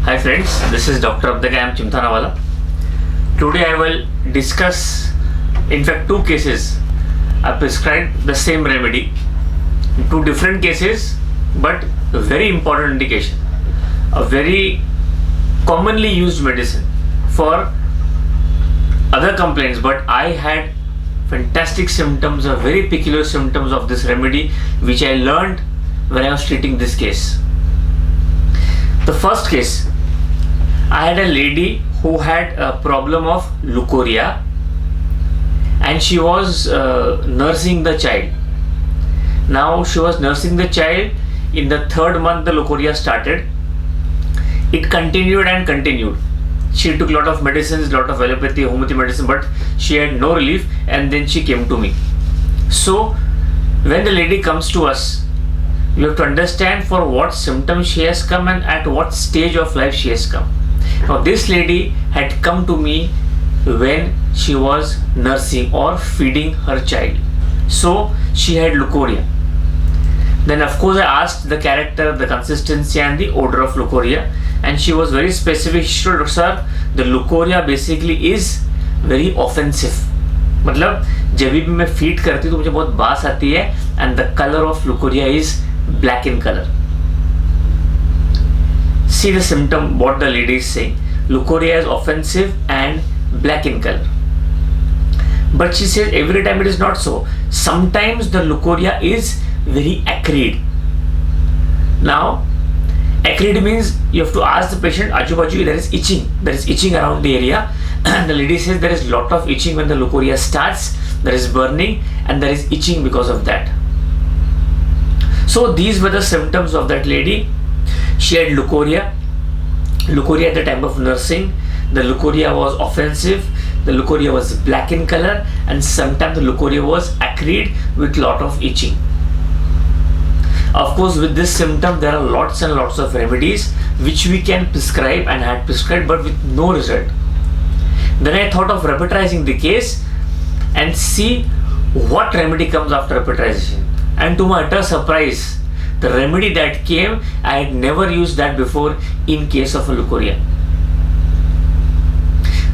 Hi friends, this is Dr. Abdagam Chimthanawala. Today I will discuss, in fact, two cases. I prescribed the same remedy, two different cases, but a very important indication. A very commonly used medicine for other complaints, but I had fantastic symptoms, very peculiar symptoms of this remedy, which I learned when I was treating this case. The first case, I had a lady who had a problem of leukorrhea and she was nursing the child. Now she was nursing the child. In the third month the leukorrhea started. It continued and continued. She took a lot of medicines, lot of allopathy, homeopathy medicine, but she had no relief, and then she came to me. So when the lady comes to us, you have to understand for what symptoms she has come and at what stage of life she has come. Now this lady had come to me when she was nursing or feeding her child. So she had leukorrhea. Then of course I asked the character, the consistency and the odor of leukorrhea, and she was very specific. She told, sir, the leukorrhea basically is very offensive. मतलब जब भी मैं feed करती हूँ तो मुझे बहुत बास आती है, and the color of leukorrhea is black in color. See the symptom, what the lady is saying. Leukorrhea is offensive and black in color. But she says every time it is not so. Sometimes the leukorrhea is very acrid. Now, acrid means you have to ask the patient, Ajubaju, there is itching. There is itching around the area. And the lady says there is lot of itching when the leukorrhea starts. There is burning and there is itching because of that. So these were the symptoms of that lady. She had leukorrhea at the time of nursing. The leukorrhea was offensive, the leukorrhea was black in color, and sometimes the leukorrhea was acrid with lot of itching. Of course, with this symptom there are lots and lots of remedies which we can prescribe and had prescribed, but with no result. Then I thought of repetizing the case and see what remedy comes after repetization. And to my utter surprise, the remedy that came, I had never used that before in case of a leukorrhea.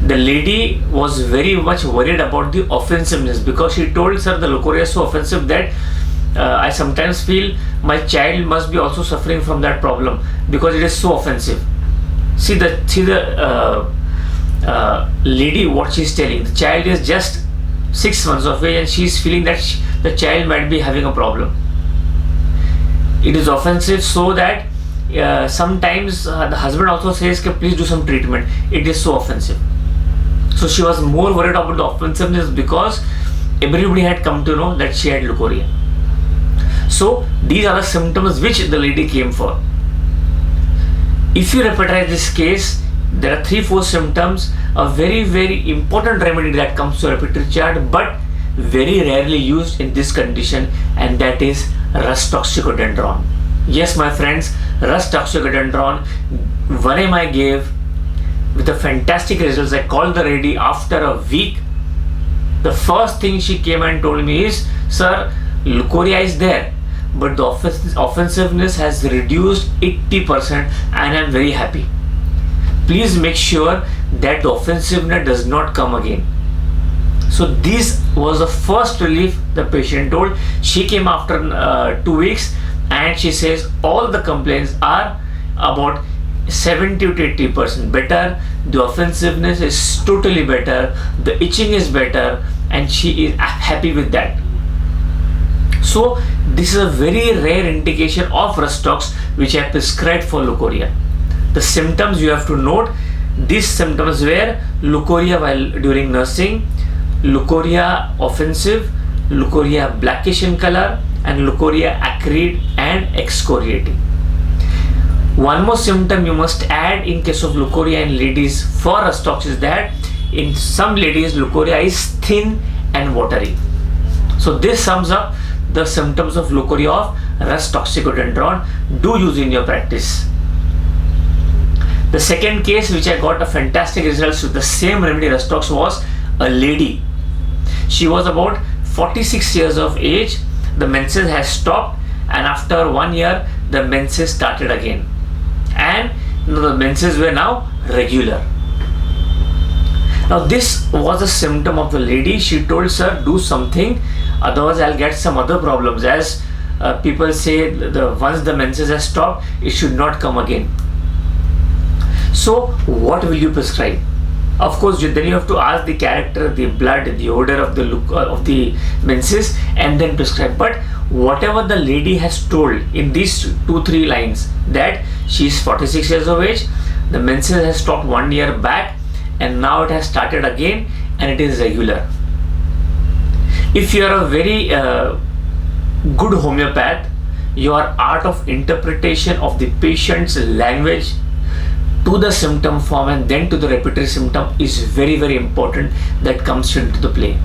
The lady was very much worried about the offensiveness because she told, sir, the leukorrhea is so offensive that I sometimes feel my child must be also suffering from that problem because it is so offensive. See the lady, what she is telling. The child is just 6 months of age and she is feeling that the child might be having a problem. It is offensive so that sometimes the husband also says, please do some treatment. It is so offensive. So she was more worried about the offensiveness because everybody had come to know that she had leukorrhea. So these are the symptoms which the lady came for. If you repetize this case, there are 3-4 symptoms. A very important remedy that comes to repertory chart, but very rarely used in this condition, and that is Rus toxicodendron. Yes, my friends, Rus toxicodendron, one time I gave with the fantastic results. I called the lady after a week. The first thing she came and told me is, sir, leukorrhea is there, but the offensiveness has reduced 80% and I am very happy. Please make sure that the offensiveness does not come again. So this was the first relief the patient told. She came after 2 weeks and she says all the complaints are about 70 to 80% better. The offensiveness is totally better. The itching is better, and she is happy with that. So this is a very rare indication of Rus tox which I prescribed for leukorrhea. The symptoms you have to note. These symptoms were leukorrhea while during nursing, leukorrhea offensive, leukorrhea blackish in color, and leukorrhea acrid and excoriating. One more symptom you must add in case of leukorrhea in ladies for Rus tox is that in some ladies leukorrhea is thin and watery. So this sums up the symptoms of leukorrhea of Rus toxicodendron. Do use in your practice. The second case which I got a fantastic results with the same remedy Rus tox was a lady. She was about 46 years of age. The menses has stopped, and after 1 year the menses started again. And the menses were now regular. Now this was a symptom of the lady. She told, sir, do something, otherwise I'll get some other problems. As people say, once the menses has stopped, it should not come again. So what will you prescribe? Of course, then you have to ask the character, the blood, the odor of the look of the menses, and then prescribe. But whatever the lady has told in these 2-3 lines, that she is 46 years of age, the menses has stopped 1 year back, and now it has started again, and it is regular. If you are a very good homeopath, your art of interpretation of the patient's language to the symptom form and then to the repetitive symptom is very, very important. That comes into the play.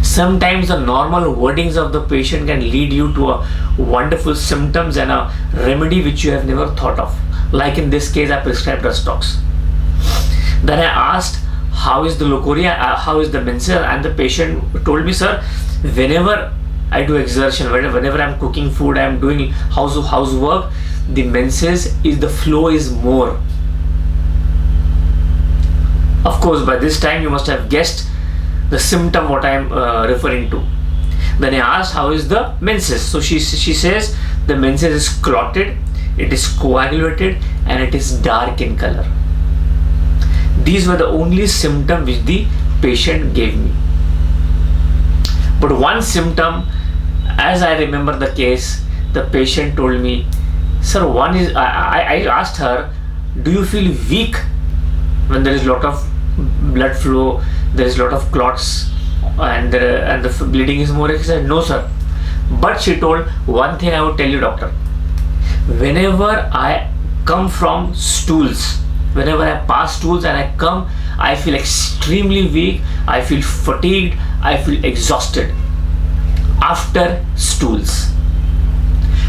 Sometimes the normal wordings of the patient can lead you to a wonderful symptoms and a remedy which you have never thought of. Like in this case, I prescribed Restox. Then I asked, how is the leukorrhea, how is the menses, and the patient told me, sir, whenever I do exertion, whenever I'm cooking food, I'm doing housework, the menses the flow is more. Of course, by this time you must have guessed the symptom what I am referring to. Then I asked, how is the menses? So she says the menses is clotted, it is coagulated, and it is dark in color. These were the only symptoms which the patient gave me. But one symptom, as I remember the case, the patient told me, sir, one is, I asked her, do you feel weak when there is a lot of blood flow, there is a lot of clots, and the bleeding is more? She said, no, sir. But she told, one thing I would tell you, doctor, whenever I come from stools, whenever I pass stools and I come, I feel extremely weak, I feel fatigued, I feel exhausted after stools.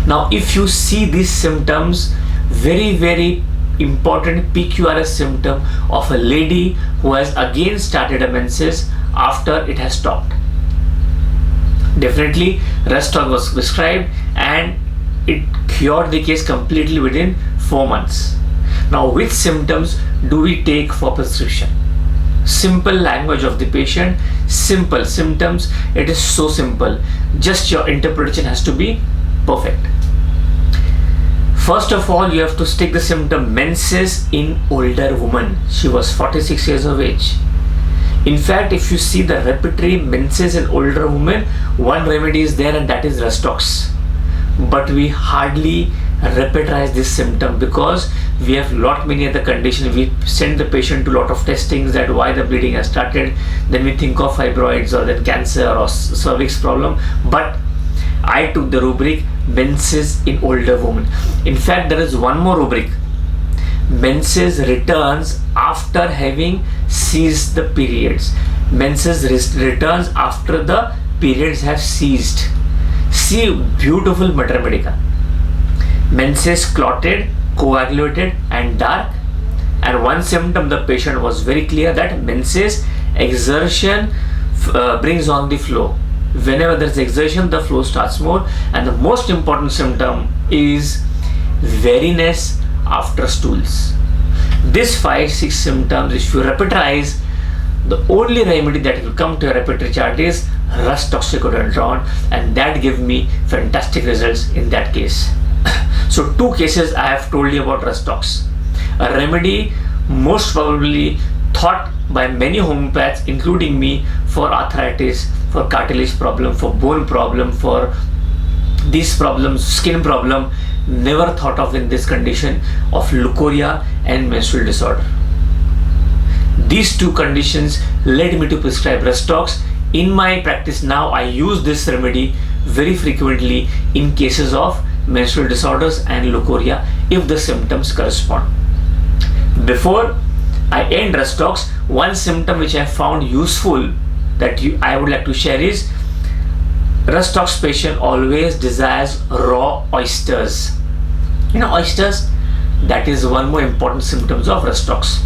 Now, if you see these symptoms, very, very important PQRS symptom of a lady who has again started a menses after it has stopped. Definitely, Restox was prescribed and it cured the case completely within 4 months. Now, which symptoms do we take for prescription? Simple language of the patient, simple symptoms. It is so simple. Just your interpretation has to be perfect. First of all, you have to stick the symptom menses in older woman. She was 46 years of age. In fact, if you see the repertory menses in older women, one remedy is there, and that is Restox. But we hardly repertorize this symptom because we have many other conditions. We send the patient to lot of testings that why the bleeding has started. Then we think of fibroids or then cancer or cervix problem. But I took the rubric menses in older women. In fact, there is one more rubric. Menses returns after having ceased the periods. Menses returns after the periods have ceased. See, beautiful Mater Medica. Menses clotted, coagulated, and dark. And one symptom, the patient was very clear that menses exertion brings on the flow. Whenever there is exertion, the flow starts more. And the most important symptom is weariness after stools. These 5-6 symptoms, if you repertorize, the only remedy that will come to your repertory chart is Rus-Toxicodendron, and that gave me fantastic results in that case. So 2 cases I have told you about Restox. A remedy most probably thought by many homeopaths, including me, for arthritis, for cartilage problem, for bone problem, for these problems, skin problem, never thought of in this condition of leukorrhea and menstrual disorder. These 2 conditions led me to prescribe Restox. In my practice now, I use this remedy very frequently in cases of menstrual disorders and leukorrhea if the symptoms correspond. Before I end Restox, one symptom which I found useful that I would like to share is Restox patient always desires raw oysters. You know, oysters, that is one more important symptoms of Restox.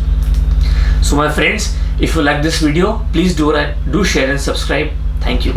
So my friends, if you like this video, please do share and subscribe. Thank you.